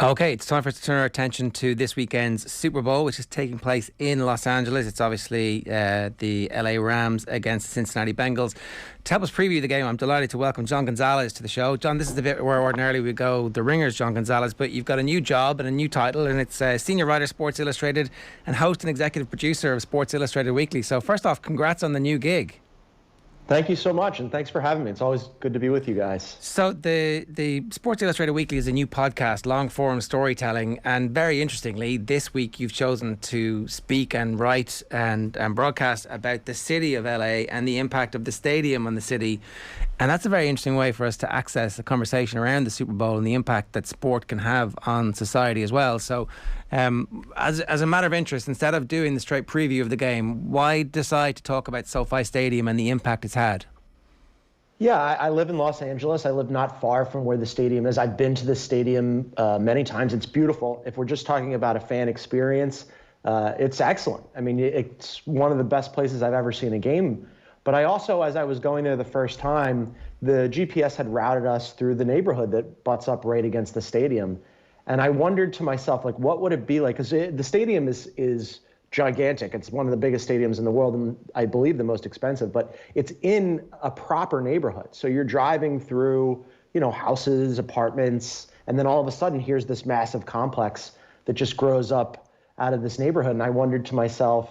Okay, it's time for us to turn our attention to this weekend's Super Bowl, which is taking place in Los Angeles. It's obviously the LA Rams against the Cincinnati Bengals. To help us preview the game, I'm delighted to welcome John Gonzalez to the show. John, this is the bit where ordinarily we go the ringers, John Gonzalez, but you've got a new job and a new title, and it's Senior Writer, Sports Illustrated, and host and executive producer of Sports Illustrated Weekly. So first off, congrats on the new gig. Thank you so much, and thanks for having me. It's always good to be with you guys. So the Sports Illustrated Weekly is a new podcast, long-form storytelling, and very interestingly, this week you've chosen to speak and write and broadcast about the city of LA and the impact of the stadium on the city. And that's a very interesting way for us to access a conversation around the Super Bowl and the impact that sport can have on society as well. So as a matter of interest, instead of doing the straight preview of the game, why decide to talk about SoFi Stadium and the impact it's had? Yeah, I live in Los Angeles. I live not far from where the stadium is. I've been to the stadium many times. It's beautiful. If we're just talking about a fan experience, it's excellent. I mean, it's one of the best places I've ever seen a game. But I also, as I was going there the first time, the GPS had routed us through the neighborhood that butts up right against the stadium. And I wondered to myself, like, what would it be like? Because the stadium is gigantic. It's one of the biggest stadiums in the world, and I believe the most expensive, but it's in a proper neighborhood. So you're driving through, houses, apartments, and then all of a sudden here's this massive complex that just grows up out of this neighborhood. And I wondered to myself,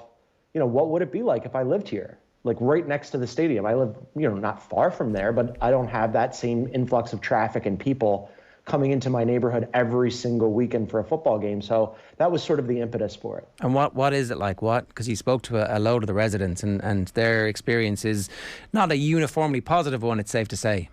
what would it be like if I lived here? Like right next to the stadium. I live, not far from there, but I don't have that same influx of traffic and people coming into my neighborhood every single weekend for a football game. So that was sort of the impetus for it. And what is it like? Because you spoke to a load of the residents and their experience is not a uniformly positive one, it's safe to say.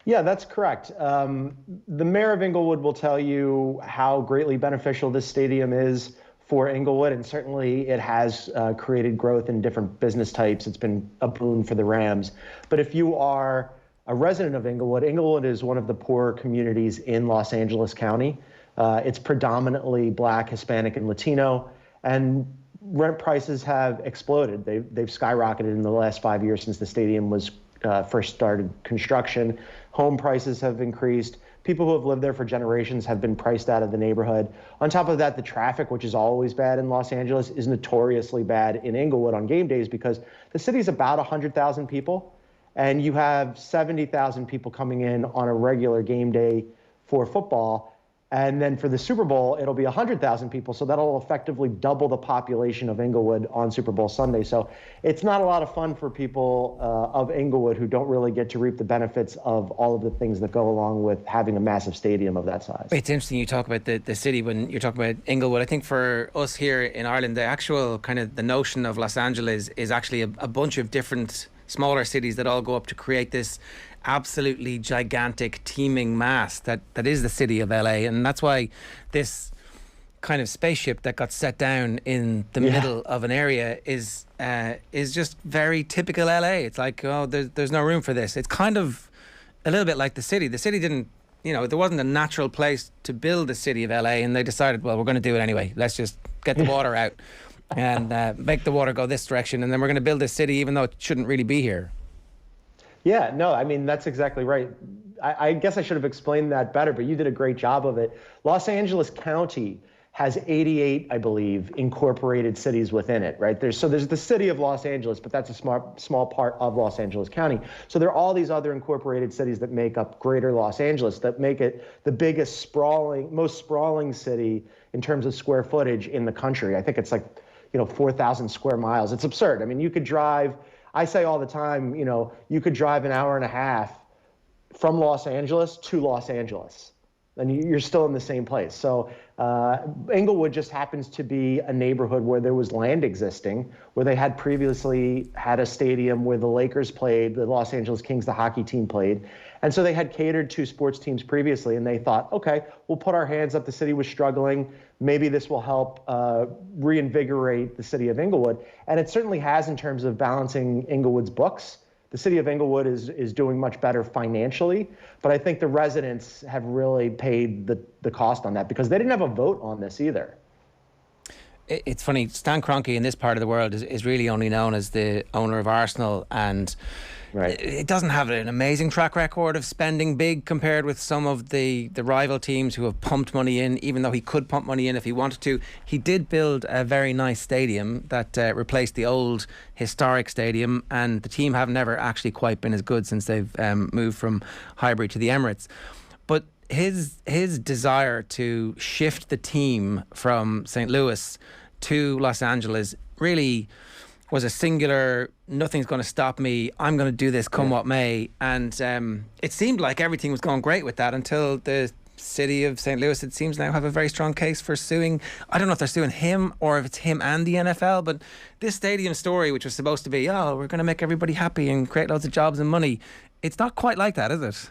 Yeah, that's correct. The mayor of Inglewood will tell you how greatly beneficial this stadium is for Inglewood, and certainly it has created growth in different business types. It's been a boon for the Rams. But if you are a resident of Inglewood, Inglewood is one of the poorer communities in Los Angeles County. It's predominantly Black, Hispanic, and Latino, and rent prices have exploded. They've skyrocketed in the last 5 years since the stadium was first started construction. Home prices have increased. People who have lived there for generations have been priced out of the neighborhood. On top of that, the traffic, which is always bad in Los Angeles, is notoriously bad in Inglewood on game days because the city's about 100,000 people, and you have 70,000 people coming in on a regular game day for football. And then for the Super Bowl, it'll be 100,000 people. So that'll effectively double the population of Inglewood on Super Bowl Sunday. So it's not a lot of fun for people of Inglewood who don't really get to reap the benefits of all of the things that go along with having a massive stadium of that size. It's interesting you talk about the city when you're talking about Inglewood. I think for us here in Ireland, the actual kind of the notion of Los Angeles is actually a bunch of different smaller cities that all go up to create this absolutely gigantic teeming mass that is the city of LA. And that's why this kind of spaceship that got set down in the middle of an area is just very typical LA. It's like, there's no room for this. It's kind of a little bit like the city. The city didn't, there wasn't a natural place to build the city of LA, and they decided, well, we're going to do it anyway. Let's just get the water out and make the water go this direction, and then we're going to build this city even though it shouldn't really be here. Yeah, no, I mean, that's exactly right. I guess I should have explained that better, but you did a great job of it. Los Angeles County has 88, I believe, incorporated cities within it, right? There's the city of Los Angeles, but that's a small part of Los Angeles County. So there are all these other incorporated cities that make up greater Los Angeles that make it the biggest most sprawling city in terms of square footage in the country. I think it's like, 4,000 square miles. It's absurd. I mean, you could drive, I say all the time, you could drive an hour and a half from Los Angeles to Los Angeles, and you're still in the same place. So Inglewood just happens to be a neighborhood where there was land existing, where they had previously had a stadium where the Lakers played, the Los Angeles Kings, the hockey team played. And so they had catered to sports teams previously, and they thought, okay, we'll put our hands up. The city was struggling. Maybe this will help reinvigorate the city of Inglewood. And it certainly has in terms of balancing Inglewood's books. The city of Inglewood is doing much better financially, but I think the residents have really paid the cost on that because they didn't have a vote on this either. It's funny, Stan Kroenke in this part of the world is really only known as the owner of Arsenal, and Right. It doesn't have an amazing track record of spending big compared with some of the rival teams who have pumped money in, even though he could pump money in if he wanted to. He did build a very nice stadium that replaced the old historic stadium, and the team have never actually quite been as good since they've moved from Highbury to the Emirates. But his desire to shift the team from St. Louis to Los Angeles really was a singular, nothing's going to stop me, I'm going to do this come what may. And it seemed like everything was going great with that until the city of St. Louis, it seems now, have a very strong case for suing. I don't know if they're suing him or if it's him and the NFL, but this stadium story, which was supposed to be, oh, we're going to make everybody happy and create loads of jobs and money, it's not quite like that, is it?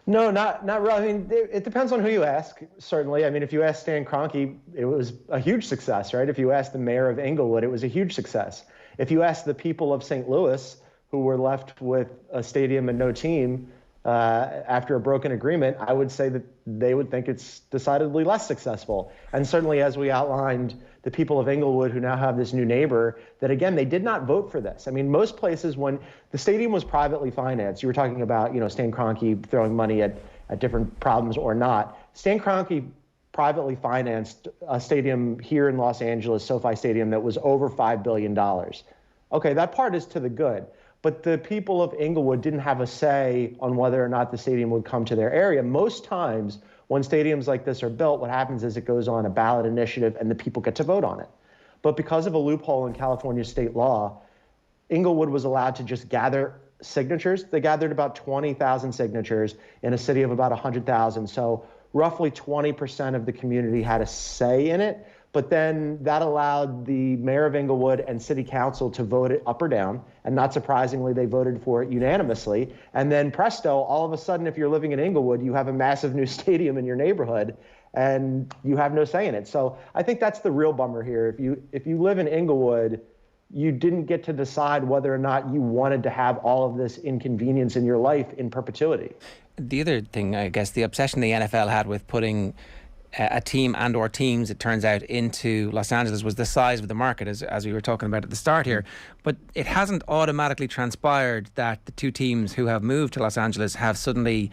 No, not really. I mean, it depends on who you ask, certainly. I mean, if you ask Stan Kroenke, it was a huge success, right? If you ask the mayor of Inglewood, it was a huge success. If you ask the people of St. Louis, who were left with a stadium and no team after a broken agreement, I would say that they would think it's decidedly less successful. And certainly, as we outlined, the people of Inglewood who now have this new neighbor, that again, they did not vote for this. I mean, most places when the stadium was privately financed, you were talking about, Stan Kroenke throwing money at different problems or not. Stan Kroenke privately financed a stadium here in Los Angeles, SoFi Stadium, that was over $5 billion. Okay, that part is to the good. But the people of Inglewood didn't have a say on whether or not the stadium would come to their area. Most times, when stadiums like this are built, what happens is it goes on a ballot initiative and the people get to vote on it. But because of a loophole in California state law, Inglewood was allowed to just gather signatures. They gathered about 20,000 signatures in a city of about 100,000. So roughly 20% of the community had a say in it. But then that allowed the mayor of Inglewood and city council to vote it up or down. And not surprisingly, they voted for it unanimously. And then presto, all of a sudden, if you're living in Inglewood, you have a massive new stadium in your neighborhood and you have no say in it. So I think that's the real bummer here. If you live in Inglewood, you didn't get to decide whether or not you wanted to have all of this inconvenience in your life in perpetuity. The other thing, I guess, the obsession the NFL had with putting a team and or teams, it turns out, into Los Angeles was the size of the market, as we were talking about at the start here. But it hasn't automatically transpired that the two teams who have moved to Los Angeles have suddenly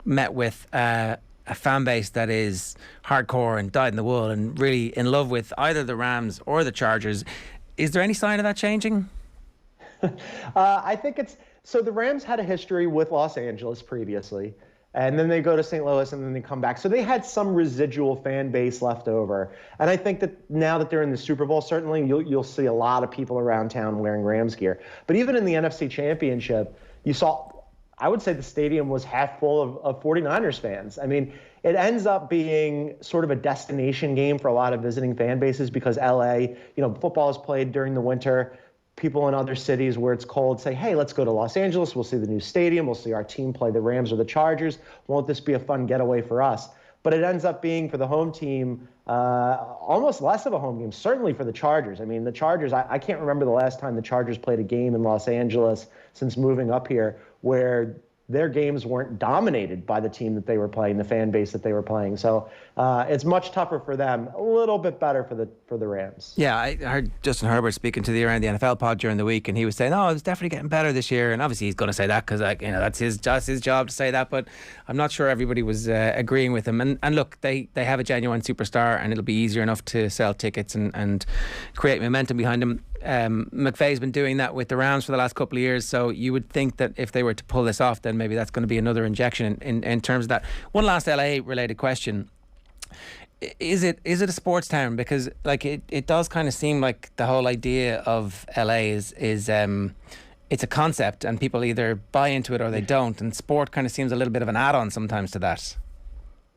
met with a fan base that is hardcore and dyed in the wool and really in love with either the Rams or the Chargers. Is there any sign of that changing? I think so the Rams had a history with Los Angeles previously. And then they go to St. Louis and then they come back. So they had some residual fan base left over. And I think that now that they're in the Super Bowl, certainly you'll see a lot of people around town wearing Rams gear. But even in the NFC Championship, you saw, I would say the stadium was half full of 49ers fans. I mean, it ends up being sort of a destination game for a lot of visiting fan bases because LA, football is played during the winter. People in other cities where it's cold say, hey, let's go to Los Angeles. We'll see the new stadium. We'll see our team play the Rams or the Chargers. Won't this be a fun getaway for us? But it ends up being for the home team almost less of a home game, certainly for the Chargers. I mean, the Chargers, I can't remember the last time the Chargers played a game in Los Angeles since moving up here where their games weren't dominated by the team that they were playing, the fan base that they were playing. So it's much tougher for them, a little bit better for the Rams. Yeah, I heard Justin Herbert speaking to the Around the NFL pod during the week, and he was saying, "Oh, it's definitely getting better this year." And obviously, he's going to say that because, that's his job to say that. But I'm not sure everybody was agreeing with him. And look, they have a genuine superstar, and it'll be easier enough to sell tickets and create momentum behind him. McVay's been doing that with the Rams for the last couple of years, so you would think that if they were to pull this off, then maybe that's going to be another injection in terms of that. One last LA related question: Is it a sports town? Because it does kind of seem like the whole idea of LA is it's a concept, and people either buy into it or they don't, and sport kind of seems a little bit of an add-on sometimes to that.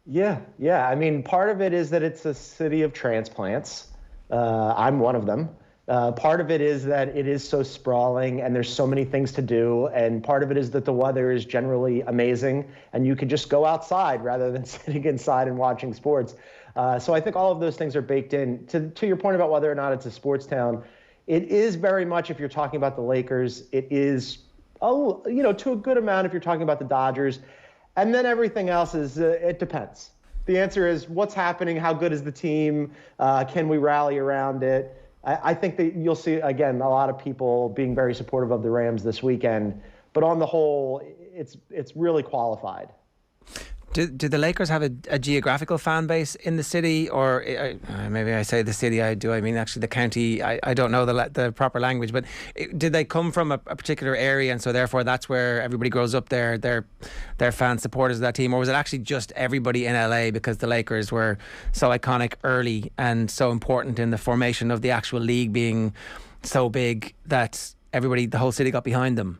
Yeah. I mean, part of it is that it's a city of transplants. I'm one of them. Part of it is that it is so sprawling and there's so many things to do. And part of it is that the weather is generally amazing and you can just go outside rather than sitting inside and watching sports. So I think all of those things are baked in. To your point about whether or not it's a sports town, it is very much, if you're talking about the Lakers, it is, to a good amount if you're talking about the Dodgers. And then everything else is, it depends. The answer is what's happening, how good is the team, can we rally around it? I think that you'll see, again, a lot of people being very supportive of the Rams this weekend. But on the whole, it's really qualified. Do the Lakers have a geographical fan base in the city, or maybe I say the city? I mean actually the county? I don't know the proper language, but did they come from a particular area, and so therefore that's where everybody grows up there? They're fan supporters of that team, or was it actually just everybody in LA because the Lakers were so iconic early and so important in the formation of the actual league being so big that the whole city got behind them?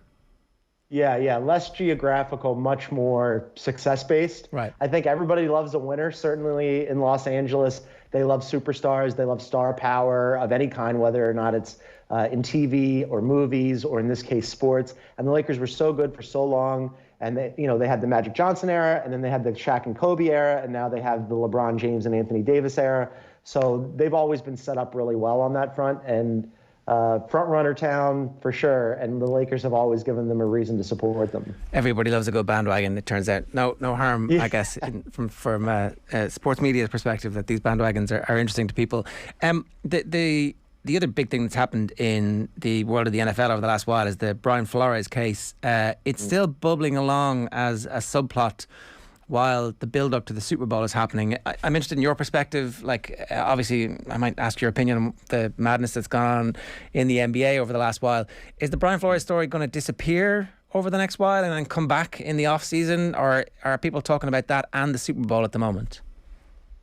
Yeah. Less geographical, much more success-based. Right. I think everybody loves a winner, certainly in Los Angeles. They love superstars. They love star power of any kind, whether or not it's in TV or movies or, in this case, sports. And the Lakers were so good for so long. And they had the Magic Johnson era, and then they had the Shaq and Kobe era, and now they have the LeBron James and Anthony Davis era. So they've always been set up really well on that front. And front runner town for sure, and the Lakers have always given them a reason to support them. Everybody loves a good bandwagon. It turns out no harm, I guess, from sports media's perspective, that these bandwagons are interesting to people. The other big thing that's happened in the world of the NFL over the last while is the Brian Flores case. It's still bubbling along as a subplot while the build-up to the Super Bowl is happening. I'm interested in your perspective. Obviously, I might ask your opinion on the madness that's gone on in the NBA over the last while. Is the Brian Flores story going to disappear over the next while and then come back in the off-season, or are people talking about that and the Super Bowl at the moment?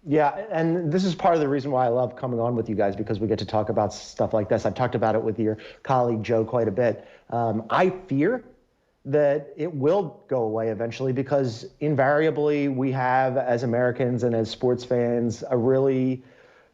Yeah, and this is part of the reason why I love coming on with you guys, because we get to talk about stuff like this. I've talked about it with your colleague Joe quite a bit. I fear that it will go away eventually, because invariably we have, as Americans and as sports fans, a really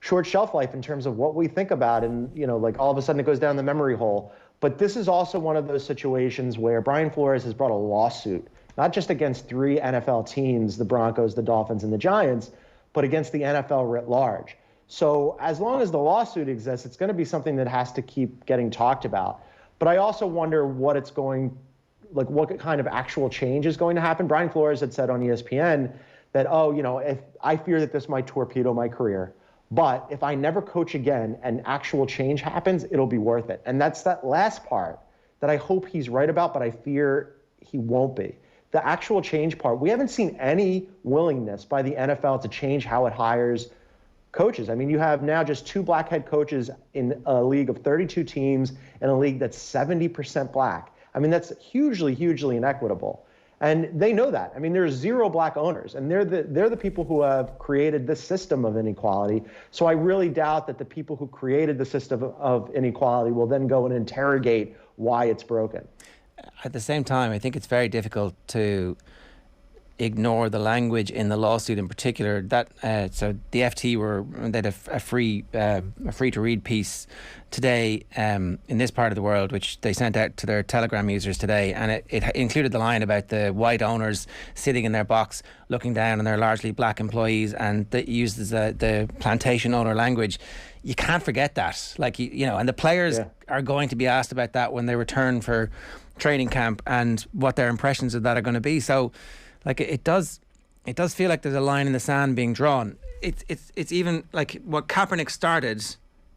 short shelf life in terms of what we think about, and all of a sudden it goes down the memory hole. But this is also one of those situations where Brian Flores has brought a lawsuit, not just against 3 NFL teams, the Broncos, the Dolphins, and the Giants, but against the NFL writ large. So as long as the lawsuit exists, it's going to be something that has to keep getting talked about. But I also wonder what kind of actual change is going to happen. Brian Flores had said on ESPN that, if I fear that this might torpedo my career, but if I never coach again and actual change happens, it'll be worth it. And that's that last part that I hope he's right about, but I fear he won't be. The actual change part, we haven't seen any willingness by the NFL to change how it hires coaches. I mean, you have now just 2 black head coaches in a league of 32 teams and a league that's 70% black. I mean, that's hugely, hugely inequitable. And they know that. I mean, there's 0 black owners, and they're the people who have created this system of inequality. So I really doubt that the people who created the system of inequality will then go and interrogate why it's broken. At the same time, I think it's very difficult to ignore the language in the lawsuit in particular. So the FT they had a free to read piece today in this part of the world, which they sent out to their Telegram users today, and it included the line about the white owners sitting in their box looking down on their largely black employees, and that uses the plantation owner language. You can't forget that, and the players are going to be asked about that when they return for training camp and what their impressions of that are going to be. So it does feel like there's a line in the sand being drawn. It's even like what Kaepernick started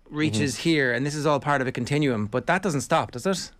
reaches here, and this is all part of a continuum, but that doesn't stop, does it?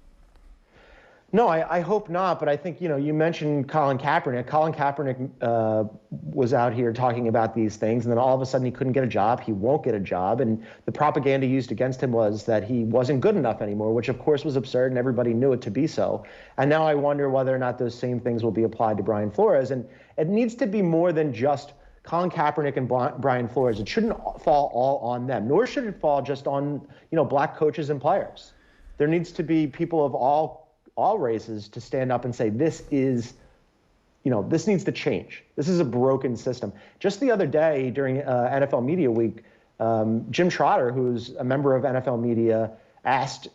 No, I hope not. But I think, you mentioned Colin Kaepernick. Colin Kaepernick was out here talking about these things, and then all of a sudden he couldn't get a job. He won't get a job. And the propaganda used against him was that he wasn't good enough anymore, which of course was absurd, and everybody knew it to be so. And now I wonder whether or not those same things will be applied to Brian Flores. And it needs to be more than just Colin Kaepernick and Brian Flores. It shouldn't fall all on them, nor should it fall just on, black coaches and players. There needs to be people of all races to stand up and say, this needs to change. This is a broken system. Just the other day during NFL Media Week, Jim Trotter, who's a member of NFL Media, asked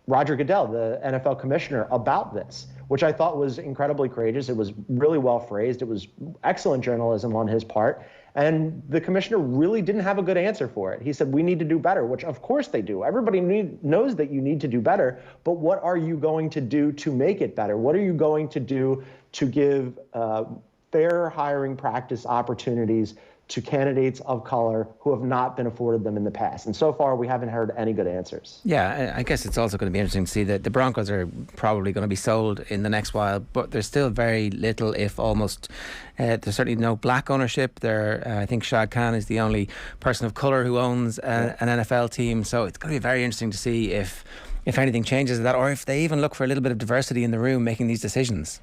Roger Goodell, the NFL commissioner, about this, which I thought was incredibly courageous. It was really well phrased. It was excellent journalism on his part. And the commissioner really didn't have a good answer for it. He said, we need to do better, which of course they do. Everybody knows that you need to do better, but what are you going to do to make it better? What are you going to do to give fair hiring practice opportunities to candidates of color who have not been afforded them in the past. And so far, we haven't heard any good answers. Yeah, I guess it's also going to be interesting to see that the Broncos are probably going to be sold in the next while, but there's still very little, if almost, there's certainly no black ownership. I think Shad Khan is the only person of colour who owns an NFL team, so it's going to be very interesting to see if anything changes to that, or if they even look for a little bit of diversity in the room making these decisions.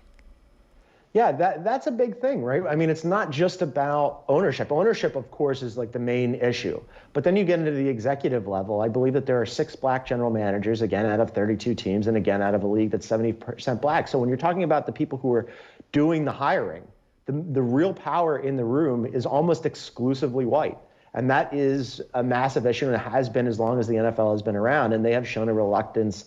Yeah, that's a big thing, right? I mean, it's not just about ownership. Ownership, of course, is like the main issue. But then you get into the executive level. I believe that there are 6 black general managers, again, out of 32 teams, and again, out of a league that's 70% black. So when you're talking about the people who are doing the hiring, the real power in the room is almost exclusively white. And that is a massive issue, and it has been as long as the NFL has been around. And they have shown a reluctance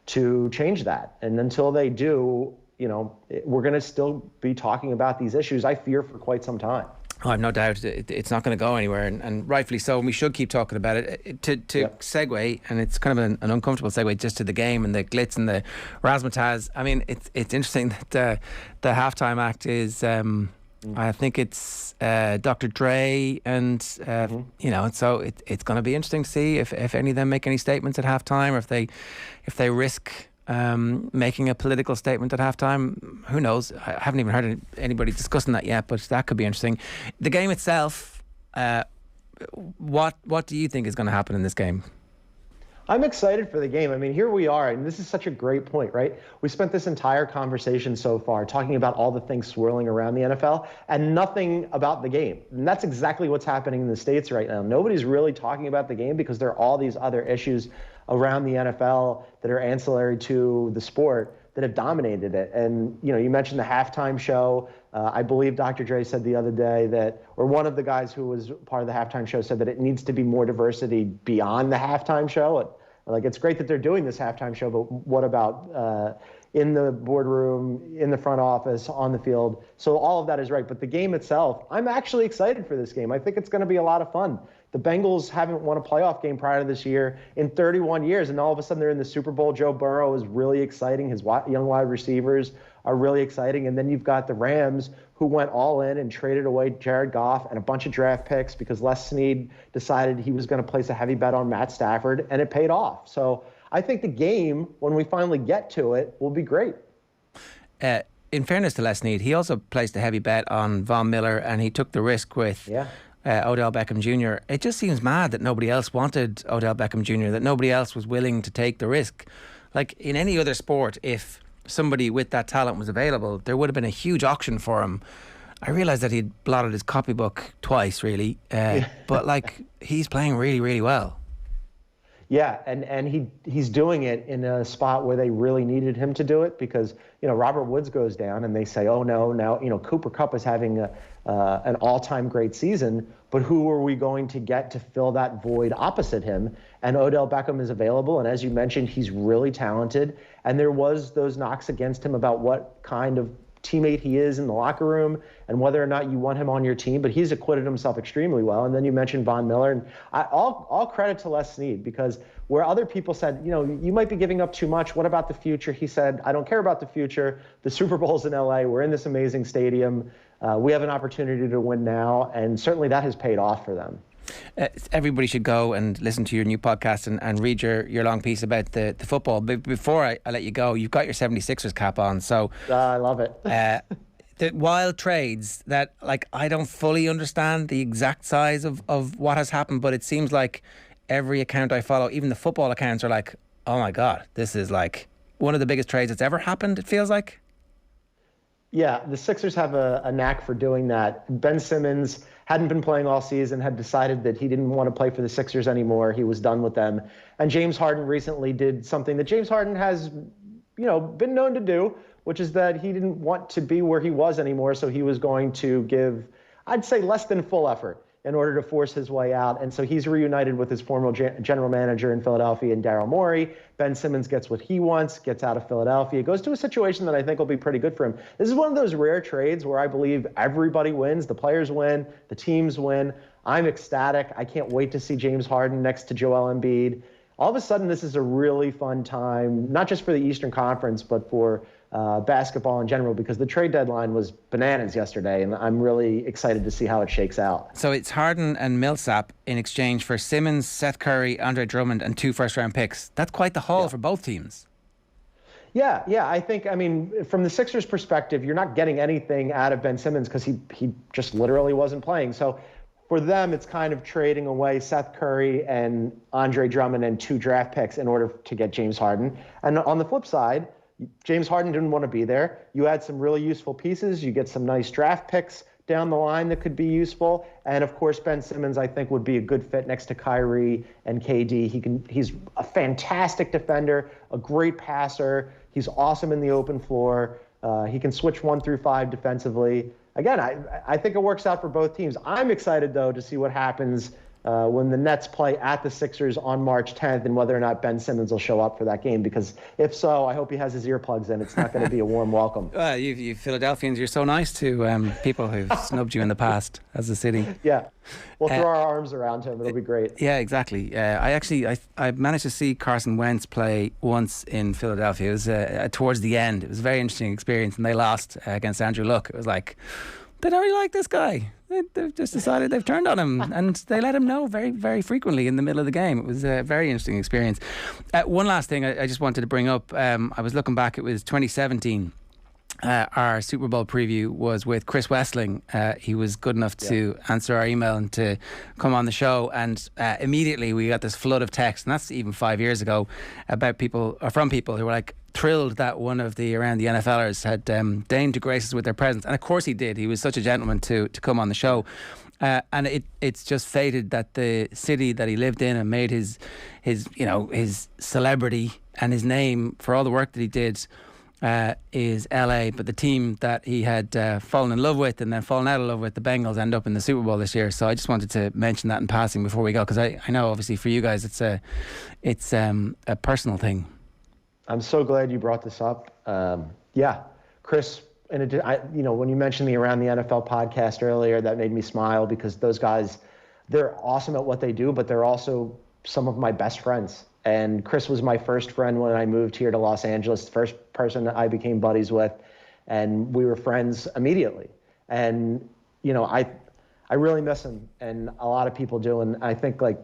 to change that. And until they do, we're going to still be talking about these issues, I fear, for quite some time. Oh, I've no doubt it's not going to go anywhere, and rightfully so. And we should keep talking about it. To segue, and it's kind of an uncomfortable segue, just to the game and the glitz and the razzmatazz. I mean, it's interesting that the halftime act is, I think it's Dr. Dre, and so it's going to be interesting to see if any of them make any statements at halftime, or if they risk making a political statement at halftime. Who knows? I haven't even heard anybody discussing that yet, but that could be interesting. The game itself, what do you think is going to happen in this game? I'm excited for the game. I mean, here we are, and this is such a great point, right? We spent this entire conversation so far talking about all the things swirling around the NFL and nothing about the game. And that's exactly what's happening in the States right now. Nobody's really talking about the game because there are all these other issues around the NFL that are ancillary to the sport that have dominated it. And, you mentioned the halftime show. I believe Dr. Dre said the other day or one of the guys who was part of the halftime show said that it needs to be more diversity beyond the halftime show. It's great that they're doing this halftime show, but what about in the boardroom, in the front office, on the field? So all of that is right. But the game itself, I'm actually excited for this game. I think it's going to be a lot of fun. The Bengals haven't won a playoff game prior to this year in 31 years, and all of a sudden they're in the Super Bowl. Joe Burrow is really exciting. His young wide receivers are really exciting. And then you've got the Rams, who went all in and traded away Jared Goff and a bunch of draft picks because Les Snead decided he was going to place a heavy bet on Matt Stafford, and it paid off. So I think the game, when we finally get to it, will be great. In fairness to Les Snead, he also placed a heavy bet on Von Miller, and he took the risk with Odell Beckham Jr. It just seems mad that nobody else wanted Odell Beckham Jr., that nobody else was willing to take the risk. Like in any other sport, if somebody with that talent was available, there would have been a huge auction for him. I realised that he'd blotted his copybook twice, really, but he's playing really, really well. Yeah, and he's doing it in a spot where they really needed him to do it because, Robert Woods goes down and they say, oh, no, now, Cooper Kupp is having an all-time great season, but who are we going to get to fill that void opposite him? And Odell Beckham is available, and as you mentioned, he's really talented, and there was those knocks against him about what kind of teammate he is in the locker room and whether or not you want him on your team, but he's acquitted himself extremely well. And then you mentioned Von Miller, and all credit to Les Snead, because where other people said, you might be giving up too much, what about the future? He said, I don't care about the future. The Super Bowl's in LA. We're in this amazing stadium. We have an opportunity to win now, and certainly that has paid off for them. Everybody should go and listen to your new podcast and read your long piece about the football. But before I let you go, you've got your 76ers cap on. So I love it. The wild trades that, I don't fully understand the exact size of what has happened, but it seems like every account I follow, even the football accounts, are like, oh my God, this is one of the biggest trades that's ever happened, it feels like. Yeah, the Sixers have a knack for doing that. Ben Simmons hadn't been playing all season, had decided that he didn't want to play for the Sixers anymore. He was done with them. And James Harden recently did something that James Harden has, been known to do, which is that he didn't want to be where he was anymore. So he was going to give, I'd say, less than full effort in order to force his way out. And so he's reunited with his former general manager in Philadelphia, and Daryl Morey. Ben Simmons gets what he wants, gets out of Philadelphia, goes to a situation that I think will be pretty good for him. This is one of those rare trades where I believe everybody wins. The players win, the teams win. I'm ecstatic. I can't wait to see James Harden next to Joel Embiid. All of a sudden, this is a really fun time, not just for the Eastern Conference, but for basketball in general, because the trade deadline was bananas yesterday, and I'm really excited to see how it shakes out. So it's Harden and Millsap in exchange for Simmons, Seth Curry, Andre Drummond, and 2 first-round picks. That's quite the haul for both teams. Yeah. I think, from the Sixers' perspective, you're not getting anything out of Ben Simmons because he just literally wasn't playing. So for them, it's kind of trading away Seth Curry and Andre Drummond and 2 draft picks in order to get James Harden. And on the flip side, James Harden didn't want to be there. You add some really useful pieces. You get some nice draft picks down the line that could be useful. And of course, Ben Simmons, I think, would be a good fit next to Kyrie and KD. He's a fantastic defender, a great passer. He's awesome in the open floor. He can switch 1 through 5 defensively. Again, I think it works out for both teams. I'm excited, though, to see what happens when the Nets play at the Sixers on March 10th, and whether or not Ben Simmons will show up for that game. Because if so, I hope he has his earplugs in. It's not going to be a warm welcome. You Philadelphians, you're so nice to people who've snubbed you in the past as a city. Yeah, we'll throw our arms around him. It'll be great. Yeah, exactly. I managed to see Carson Wentz play once in Philadelphia. It was towards the end. It was a very interesting experience, and they lost against Andrew Luck. It was like, they don't really like this guy. They've just decided they've turned on him, and they let him know very, very frequently in the middle of the game. It was a very interesting experience. One last thing I just wanted to bring up. I was looking back. It was 2017. Our Super Bowl preview was with Chris Westling. He was good enough to answer our email and to come on the show, and immediately we got this flood of text, and that's even 5 years ago, about people, or from people who were like thrilled that one of the around the NFLers had deigned to grace us with their presence. And of course he did. He was such a gentleman to come on the show. And it's just fated that the city that he lived in and made his celebrity and his name for all the work that he did is LA, but the team that he had fallen in love with and then fallen out of love with, the Bengals, end up in the Super Bowl this year. So I just wanted to mention that in passing before we go, because I know obviously for you guys it's a personal thing. I'm so glad you brought this up. Chris, when you mentioned the Around the NFL podcast earlier, that made me smile, because those guys, they're awesome at what they do, but they're also some of my best friends. And Chris was my first friend when I moved here to Los Angeles, the first person that I became buddies with, and we were friends immediately. And, I really miss him, and a lot of people do. And I think the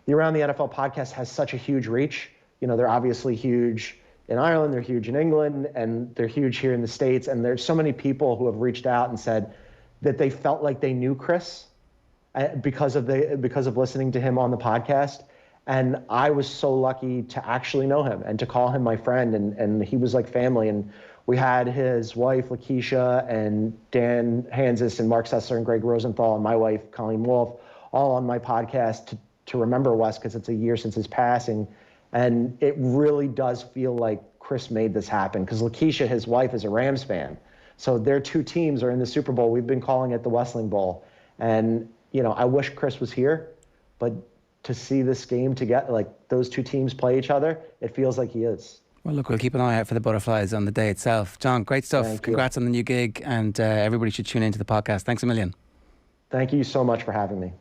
Around the NFL podcast has such a huge reach. They're obviously huge in Ireland, they're huge in England, and they're huge here in the States. And there's so many people who have reached out and said that they felt like they knew Chris because of listening to him on the podcast. And I was so lucky to actually know him and to call him my friend, and he was like family. And we had his wife, Lakeisha, and Dan Hansis, and Mark Sessler, and Greg Rosenthal, and my wife, Colleen Wolfe, all on my podcast to remember Wes, because it's a year since his passing. And it really does feel like Chris made this happen, because Lakeisha, his wife, is a Rams fan. So their 2 teams are in the Super Bowl. We've been calling it the Westling Bowl. And, I wish Chris was here, but to see this game to get those 2 teams play each other, it feels like he is. Well, look, we'll keep an eye out for the butterflies on the day itself. John, great stuff. Congrats on the new gig, and everybody should tune into the podcast. Thanks a million. Thank you so much for having me.